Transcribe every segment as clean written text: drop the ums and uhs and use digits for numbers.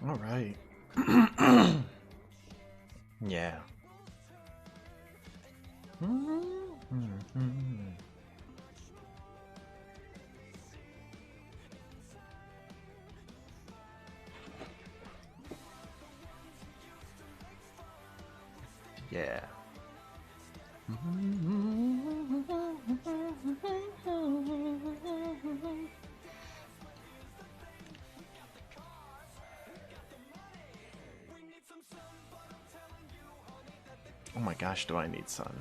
All right. Yeah. Yeah. Oh my gosh, do I need sun?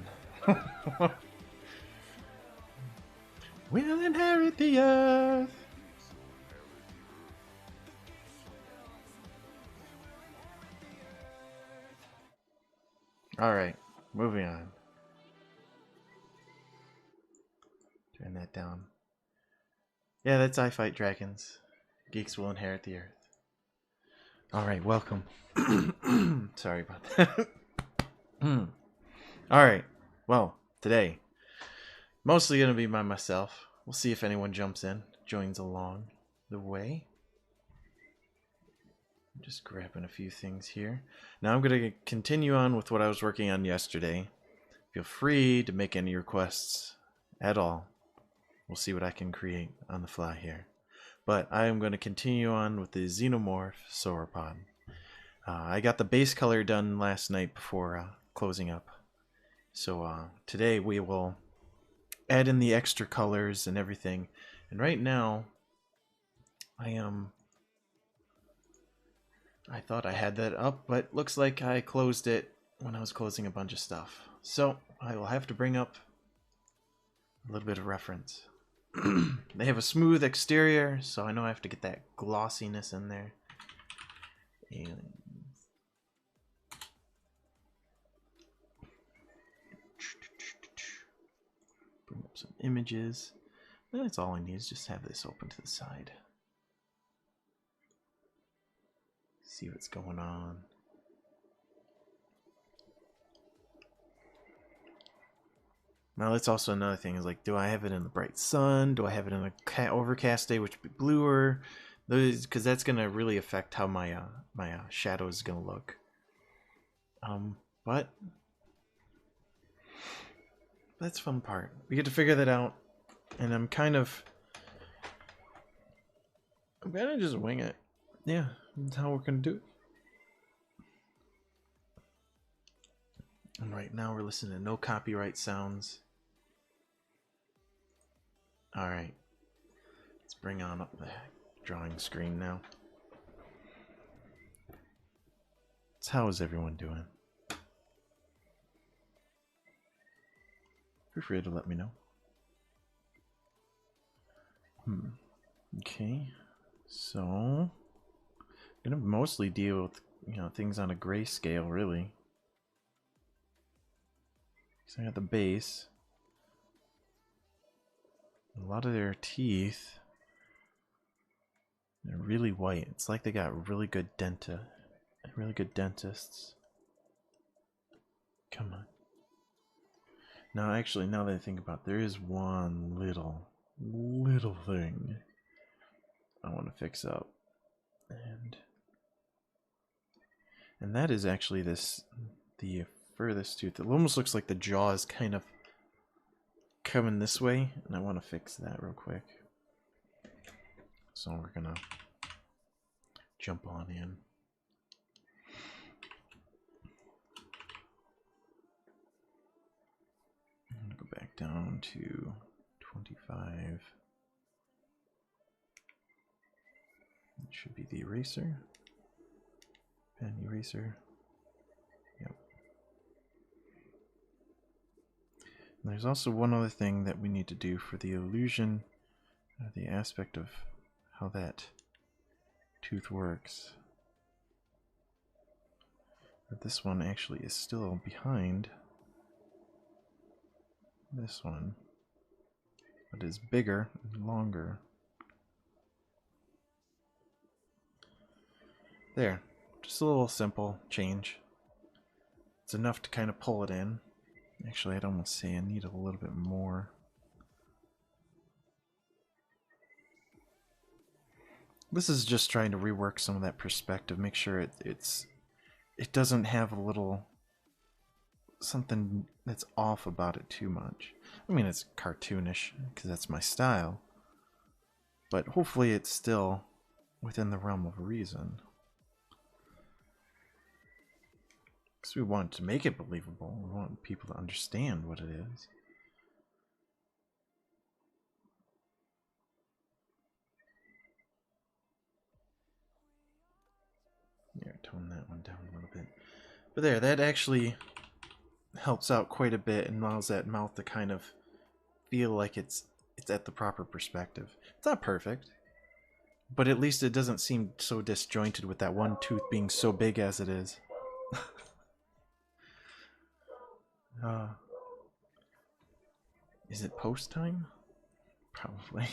We'll inherit the earth. All right, moving on. Turn that down. Yeah, that's I Fight Dragons. Geeks will inherit the earth. All right, welcome. Sorry about that. All right. Well, today, mostly going to be by myself. We'll see if anyone jumps in, joins along the way. I'm just grabbing a few things here. Now I'm going to continue on with what I was working on yesterday. Feel free to make any requests at all. We'll see what I can create on the fly here. But I am going to continue on with the Xenomorph Sauropod. I got the base color done last night before closing up. So today we will add in the extra colors and everything. And right now, I thought I had that up, but looks like I closed it when I was closing a bunch of stuff. So I will have to bring up a little bit of reference. They have a smooth exterior, so I know I have to get that glossiness in there. And bring up some images. That's all I need is just have this open to the side. See what's going on. Now that's also another thing, is like, do I have it in the bright sun? Do I have it in a overcast day, which would be bluer? Those, because that's gonna really affect how my shadow is gonna look. But that's the fun part. We get to figure that out, and I'm gonna just wing it. Yeah, that's how we're gonna do it. And right now we're listening to no copyright sounds. Alright. Let's bring on up the drawing screen now. So how is everyone doing? Feel free to let me know. Okay. So I'm gonna mostly deal with, things on a grayscale, really. So I got the base. A lot of their teeth, they're really white. It's like they got really good dentists. Come on. Now, actually, now that I think about it, there is one little thing I want to fix up. And that is actually the furthest tooth. It almost looks like the jaw is kind of coming this way, and I want to fix that real quick. So we're gonna jump on in. I'm gonna go back down to 25. It should be the eraser. Pen eraser. Yep. And there's also one other thing that we need to do for the illusion, the aspect of how that tooth works. But this one actually is still behind this one, but is bigger and longer. There, just a little simple change. It's enough to kind of pull it in. Actually, I'd almost say I need a little bit more. This is just trying to rework some of that perspective, make sure it doesn't have a little something that's off about it too much. I mean, it's cartoonish because that's my style, but hopefully it's still within the realm of reason. Because we want to make it believable. We want people to understand what it is. Yeah, tone that one down a little bit. But there, that actually helps out quite a bit and allows that mouth to kind of feel like it's at the proper perspective. It's not perfect, but at least it doesn't seem so disjointed with that one tooth being so big as it is. Is it post time? Probably.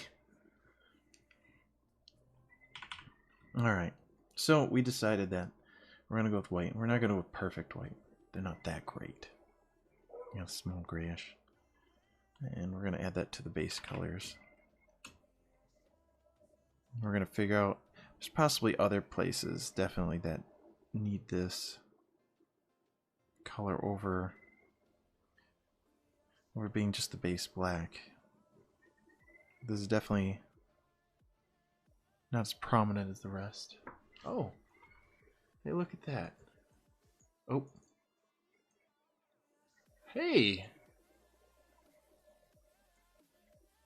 Alright, so we decided that we're going to go with white. We're not going to go with perfect white. They're not that great. You know, small grayish. And we're going to add that to the base colors. We're going to figure out, there's possibly other places definitely that need this color over being just the base black. This is definitely not as prominent as the rest. Oh, hey, look at that. Oh. Hey!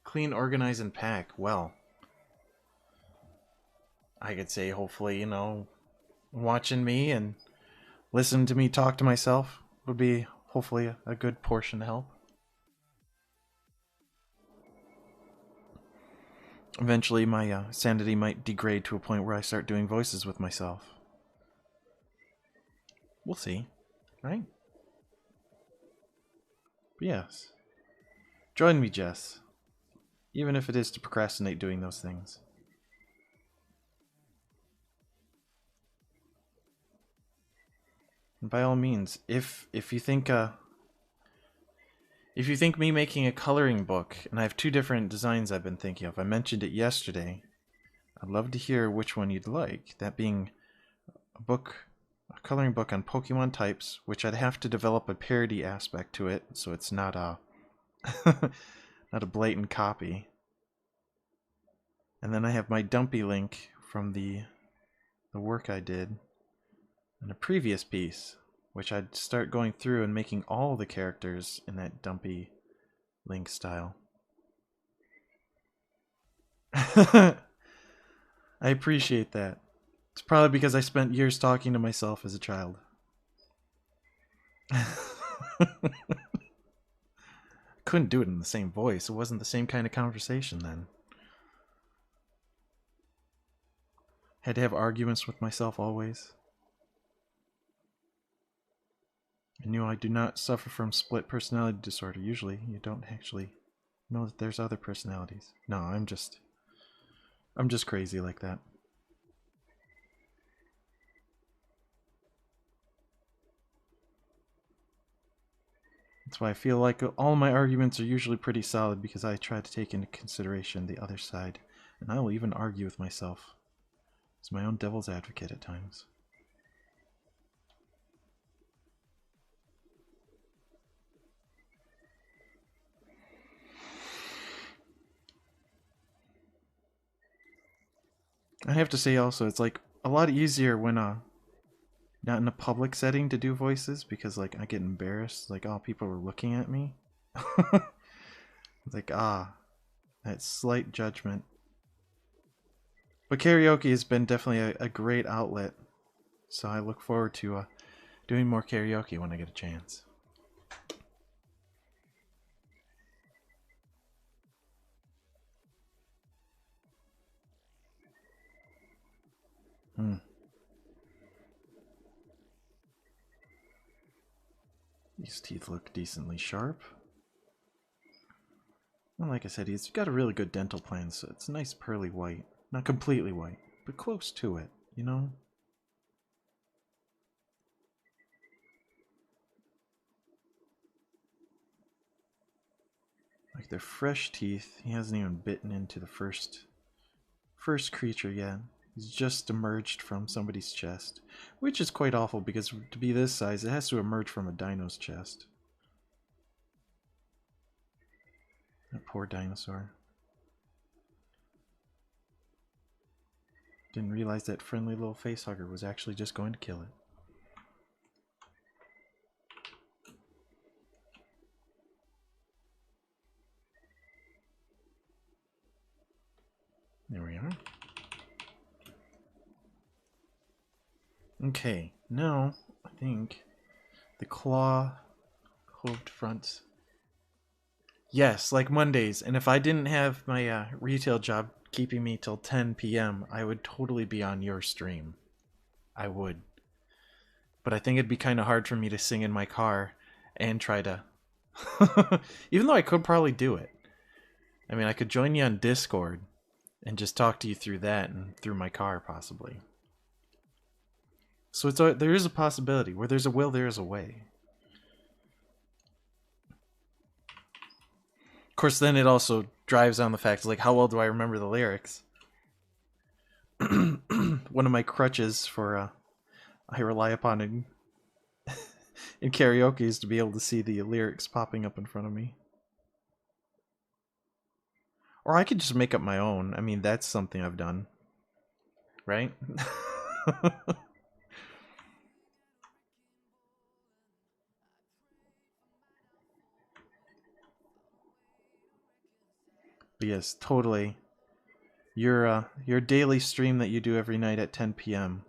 Clean, organize, and pack. Well, I could say hopefully, you know, watching me and listening to me talk to myself would be hopefully a good portion to help. Eventually my sanity might degrade to a point where I start doing voices with myself. We'll see, right? But yes. Join me, Jess. Even if it is to procrastinate doing those things. And by all means, if you think me making a coloring book, and I have two different designs I've been thinking of, I mentioned it yesterday, I'd love to hear which one you'd like. That being a coloring book on Pokemon types, which I'd have to develop a parody aspect to it, so it's not a not a blatant copy. And then I have my Dumpy Link from the work I did in a previous piece, which I'd start going through and making all the characters in that Dumpy Link style. I appreciate that. It's probably because I spent years talking to myself as a child. Couldn't do it in the same voice. It wasn't the same kind of conversation then. Had to have arguments with myself always. I knew I do not suffer from split personality disorder. Usually, you don't actually know that there's other personalities. No, I'm just crazy like that. That's why I feel like all my arguments are usually pretty solid, because I try to take into consideration the other side, and I will even argue with myself as my own devil's advocate at times. I have to say also, it's like a lot easier when not in a public setting to do voices, because like I get embarrassed, like, oh, people are looking at me. It's like, that slight judgment. But karaoke has been definitely a great outlet, so I look forward to doing more karaoke when I get a chance. These teeth look decently sharp. Well, like I said, he's got a really good dental plan, so it's nice pearly white. Not completely white, but close to it, you know? Like they're fresh teeth. He hasn't even bitten into the first creature yet. He's just emerged from somebody's chest. Which is quite awful, because to be this size, it has to emerge from a dino's chest. That poor dinosaur. Didn't realize that friendly little facehugger was actually just going to kill it. There we are. Okay, now I think the claw-cloved fronts. Yes, like Mondays. And if I didn't have my retail job keeping me till 10 p.m., I would totally be on your stream. I would. But I think it'd be kind of hard for me to sing in my car and try to... Even though I could probably do it. I mean, I could join you on Discord and just talk to you through that and through my car, possibly. So there is a possibility. Where there's a will, there is a way. Of course, then it also drives on the fact, like, how well do I remember the lyrics? One of my crutches for I rely upon in karaoke is to be able to see the lyrics popping up in front of me. Or I could just make up my own. I mean, that's something I've done. Right? But yes, totally. Your daily stream that you do every night at 10 p.m.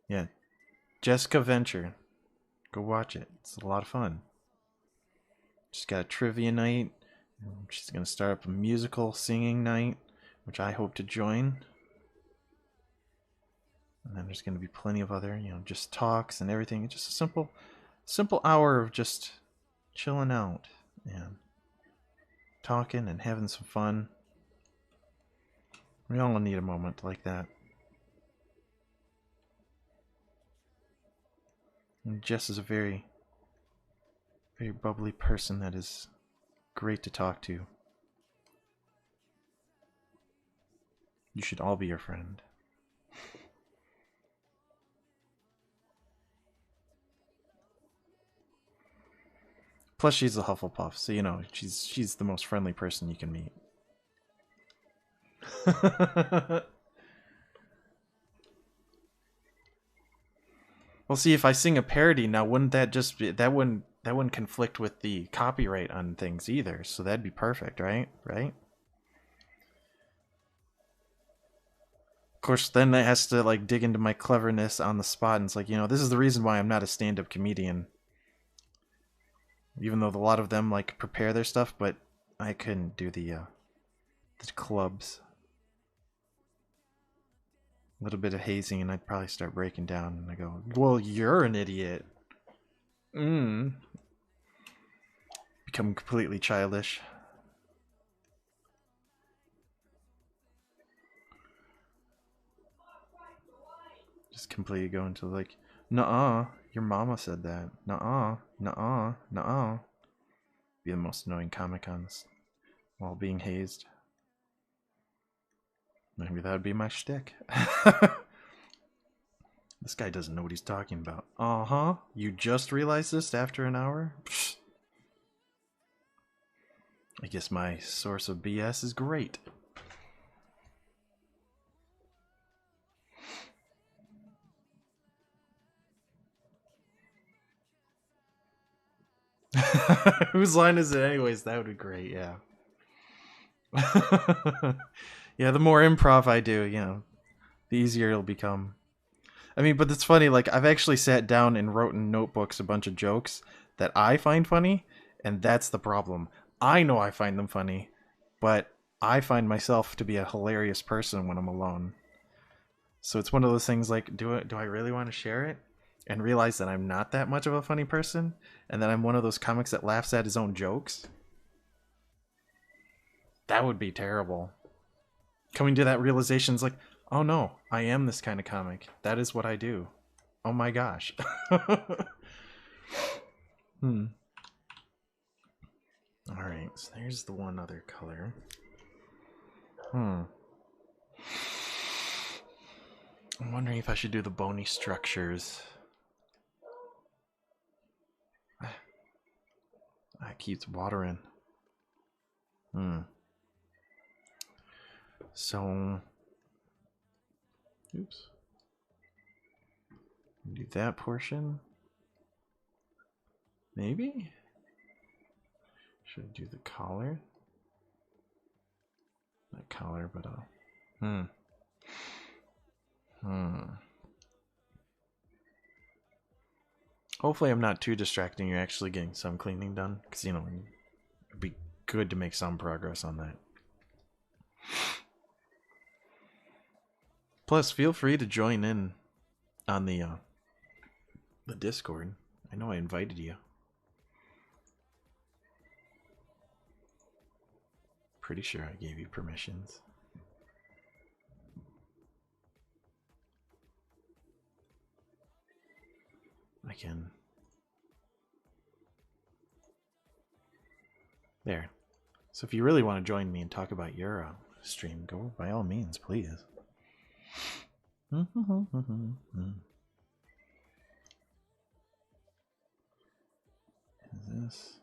Yeah. Jessica Venture. Go watch it. It's a lot of fun. She's got a trivia night. She's going to start up a musical singing night, which I hope to join. And then there's going to be plenty of other, just talks and everything. It's just a simple hour of just chilling out and talking and having some fun. We all need a moment like that. And Jess is a very, very bubbly person that is great to talk to. You should all be your friend. Plus, she's a Hufflepuff, so she's the most friendly person you can meet. Well, see, if I sing a parody now, wouldn't that just be that wouldn't conflict with the copyright on things either? So that'd be perfect, right? Right? Of course, then that has to like dig into my cleverness on the spot, and it's like, this is the reason why I'm not a stand-up comedian. Even though a lot of them like prepare their stuff, but I couldn't do the clubs. A little bit of hazing and I'd probably start breaking down and I go, well, you're an idiot. Become completely childish. Just completely go into like, nuh-uh, your mama said that. Nuh-uh, nuh-uh, nuh-uh. Be the most annoying comic on this while being hazed. Maybe that would be my shtick. This guy doesn't know what he's talking about. Uh-huh. You just realized this after an hour? Pfft. I guess my source of BS is great. Whose line is it anyways? That would be great, yeah. Yeah, the more improv I do, the easier it'll become. I mean, but it's funny, like, I've actually sat down and wrote in notebooks a bunch of jokes that I find funny, and that's the problem. I know I find them funny, but I find myself to be a hilarious person when I'm alone. So it's one of those things like, do I really want to share it? And realize that I'm not that much of a funny person, and that I'm one of those comics that laughs at his own jokes? That would be terrible. Coming to that realization is like, oh no, I am this kind of comic. That is what I do. Oh my gosh. Alright, so there's the one other color. I'm wondering if I should do the bony structures. That keeps watering. So, oops. Do that portion. Maybe? Should I do the collar? Not collar, but Hopefully I'm not too distracting. You're actually getting some cleaning done. Because, you know, it'd be good to make some progress on that. Plus, feel free to join in on the Discord. I know I invited you. Pretty sure I gave you permissions. I can... There. So if you really want to join me and talk about your stream, go by all means, please. Is this...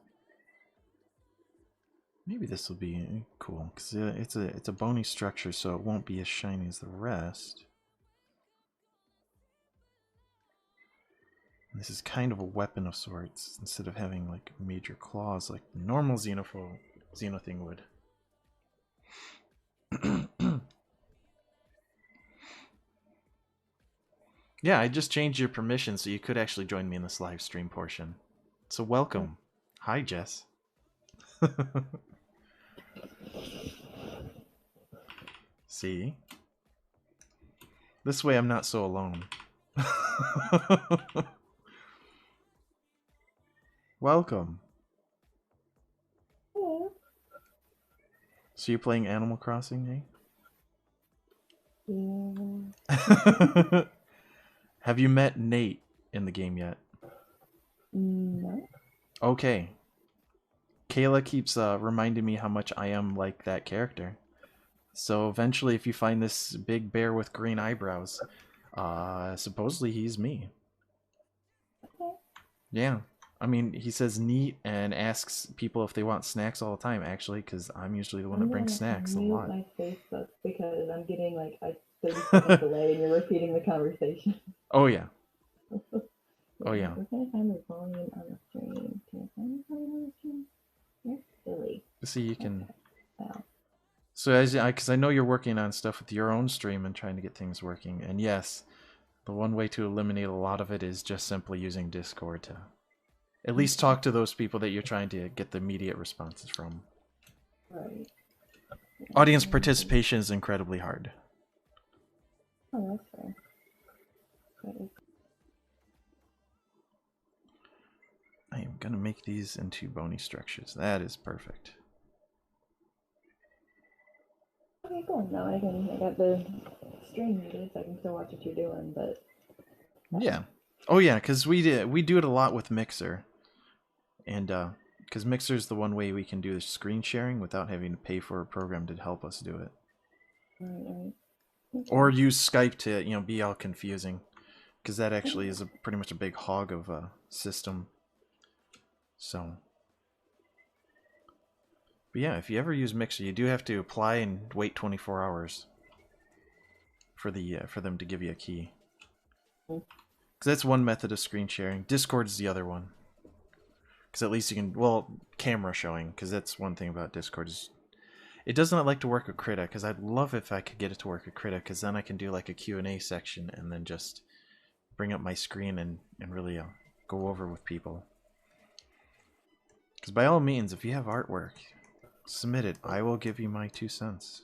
Maybe this will be cool, because it's a bony structure, so it won't be as shiny as the rest. And this is kind of a weapon of sorts, instead of having like major claws like the normal Xeno thing would. Yeah, I just changed your permission so you could actually join me in this live stream portion. So welcome. Hi, Jess. See? This way I'm not so alone. Welcome. Hello. So you're playing Animal Crossing, Yeah. eh? Have you met Nate in the game yet? No. Okay. Kayla keeps reminding me how much I am like that character. So eventually, if you find this big bear with green eyebrows, supposedly he's me. Okay. Yeah. I mean, he says neat and asks people if they want snacks all the time, actually, because I'm usually the one that brings snacks a lot. I'm my Facebook because I'm getting like a 30-second delay and you're repeating the conversation. Oh, yeah. Oh, yeah. We're going to find the volume on the stream. Can I find the volume on the stream? You're silly. See, you can... Okay. Wow. So, because I know you're working on stuff with your own stream and trying to get things working. And yes, the one way to eliminate a lot of it is just simply using Discord to at least talk to those people that you're trying to get the immediate responses from. Right. Audience participation is incredibly hard. Oh, that's fair. That is... I am going to make these into bony structures. That is perfect. Okay, cool. Now I got the stream muted, so I can still watch what you're doing, but... Yeah. Oh, yeah, because we do it a lot with Mixer. And, because Mixer is the one way we can do the screen sharing without having to pay for a program to help us do it. Right. Okay. Or use Skype to, you know, be all confusing. Because that actually is pretty much a big hog of a system. So... But yeah, if you ever use Mixer, you do have to apply and wait 24 hours for them to give you a key. Because that's one method of screen sharing. Discord is the other one. Because at least you can, well, camera showing. Because that's one thing about Discord is it does not like to work with Krita. Because I'd love if I could get it to work with Krita. Because then I can do like a Q&A section and then just bring up my screen and really go over with people. Because by all means, if you have artwork, submit it. I will give you my 2 cents.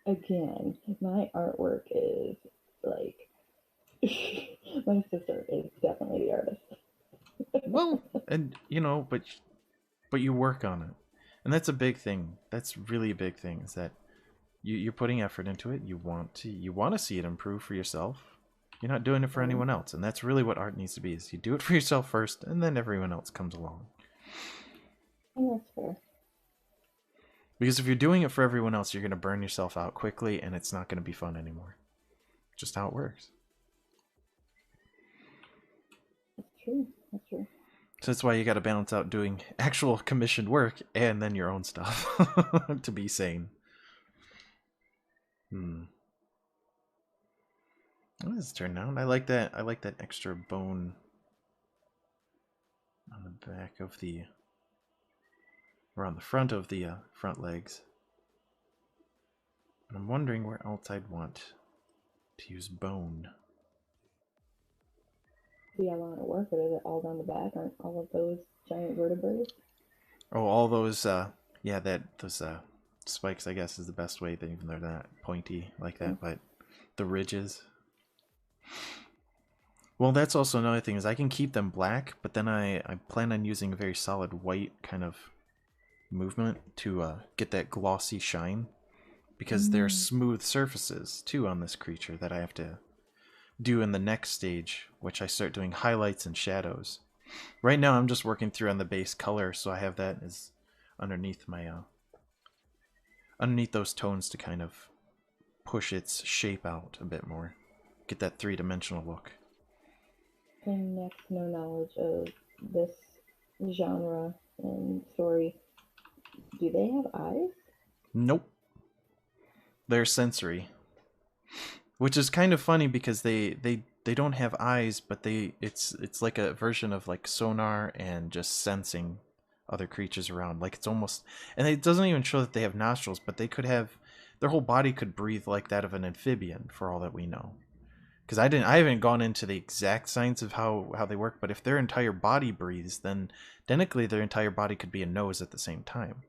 Again, my artwork is like my sister is definitely the artist. Well, and you know, but you work on it, and that's a big thing. That's really a big thing. Is that you're putting effort into it. You want to see it improve for yourself. You're not doing it for anyone else, and that's really what art needs to be. Is you do it for yourself first, and then everyone else comes along. Oh, that's fair. Because if you're doing it for everyone else, you're going to burn yourself out quickly, and it's not going to be fun anymore. Just how it works. That's true. That's true. So that's why you got to balance out doing actual commissioned work and then your own stuff to be sane. What does this turn out? I like that. I like that extra bone on the back of the, or on the front of the front legs. And I'm wondering where else I'd want to use bone. See how long it work, but is it all down the back? Aren't all of those giant vertebrae? Oh, all those, yeah, those spikes, I guess, is the best way. Even they're not pointy like that, but the ridges. Well, that's also another thing is I can keep them black, but then I plan on using a very solid white kind of movement to get that glossy shine, because there are smooth surfaces too on this creature that I have to do in the next stage, which I start doing highlights and shadows. Right now I'm just working through on the base color, so I have that as underneath my underneath those tones to kind of push its shape out a bit more, get that three-dimensional look. And next, no knowledge of this genre and story. Do they have eyes? Nope. They're sensory. Which is kind of funny because they don't have eyes, but it's like a version of like sonar and just sensing other creatures around. Like it's almost, and it doesn't even show that they have nostrils, but they could have, their whole body could breathe like that of an amphibian for all that we know. Because I haven't gone into the exact science of how they work, but if their entire body breathes, then technically their entire body could be a nose at the same time.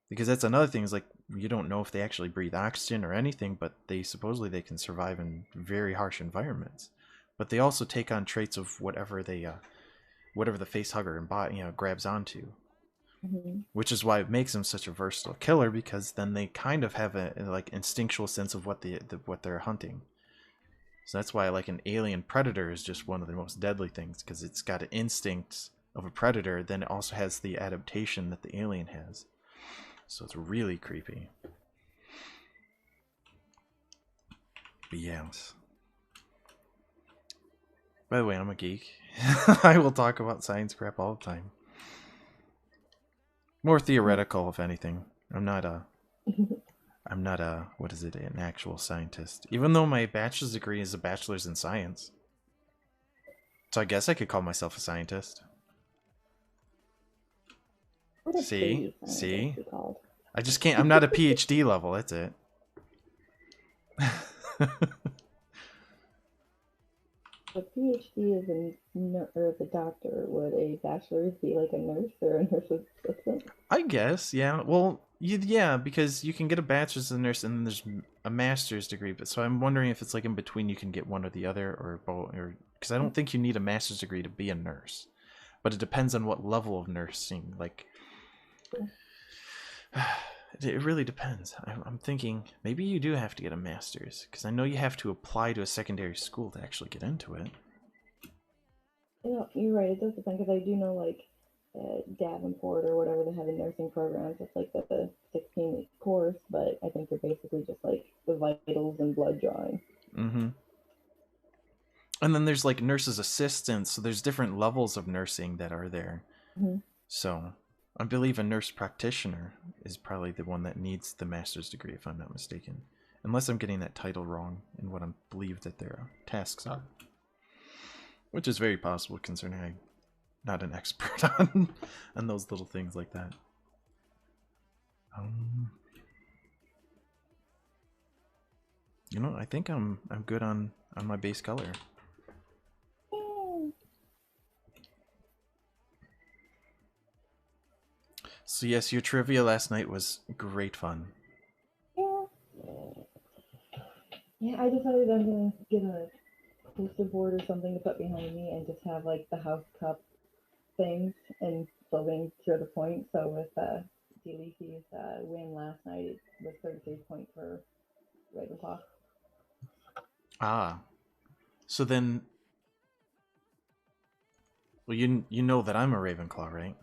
Because that's another thing, is like you don't know if they actually breathe oxygen or anything, but they supposedly they can survive in very harsh environments. But they also take on traits of whatever they whatever the face hugger and body grabs onto. Which is why it makes them such a versatile killer, because then they kind of have a like instinctual sense of what what they're hunting. So that's why like an alien predator is just one of the most deadly things, because it's got an instinct of a predator, then it also has the adaptation that the alien has. So it's really creepy. But yes. By the way, I'm a geek. I will talk about science crap all the time. More theoretical, if anything. I'm not a what is it, an actual scientist. Even though my bachelor's degree is a bachelor's in science. So I guess I could call myself a scientist. See? I just can't, I'm not a PhD level, that's it. A PhD is a doctor. Would a bachelor's be like a nurse or a nurse's assistant? I guess, yeah. Well, yeah, because you can get a bachelor's as a nurse and then there's a master's degree. But so I'm wondering if it's like in between you can get one or the other, or both, or because I don't think you need a master's degree to be a nurse. But it depends on what level of nursing. Like, it really depends. I'm thinking maybe you do have to get a master's, because I know you have to apply to a secondary school to actually get into it. Yeah, you're right. It does depend, because I do know like Davenport or whatever, they have a nursing program. It's like the 16-week course, but I think you're basically just like the vitals and blood drawing. And then there's like nurses assistants, so there's different levels of nursing that are there. So I believe a nurse practitioner is probably the one that needs the master's degree, if I'm not mistaken. Unless I'm getting that title wrong in what I believe that their tasks are. Which is very possible, considering I'm not an expert on those little things like that. You know, I think I'm good on my base color. So yes, your trivia last night was great fun. Yeah, I decided I'm gonna get a poster board or something to put behind me and just have like the house cup things and floating to the point. So with DeLeafy's win last night, it was 33 points for Ravenclaw. Ah, so then, well, you know that I'm a Ravenclaw, right?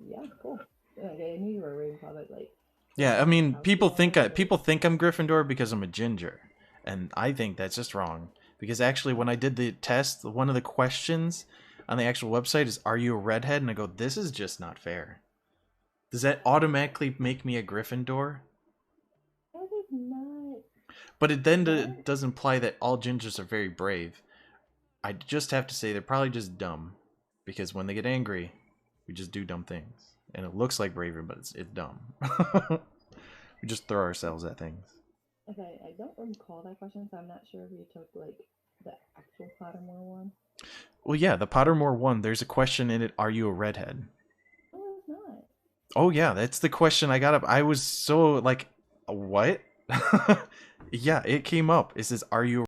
Yeah, cool. Yeah, I knew you were a Ravenclaw, but like, Yeah, I mean, House people think wall, people think I'm Gryffindor because I'm a ginger, and I think that's just wrong. Because actually, when I did the test, one of the questions on the actual website is, "Are you a redhead?" And I go, "This is just not fair." Does that automatically make me a Gryffindor? That is not. But it then What? does imply that all gingers are very brave. I just have to say they're probably just dumb, because when they get angry, we just do dumb things, and it looks like bravery, but it's dumb. We just throw ourselves at things. Okay, I don't recall that question, so I'm not sure if you took like the actual Pottermore one. Well, yeah, the Pottermore one. There's a question in it. Are you a redhead? No, it's not. Oh yeah, that's the question I got up. I was so like, what? Yeah, it came up. It says, "Are you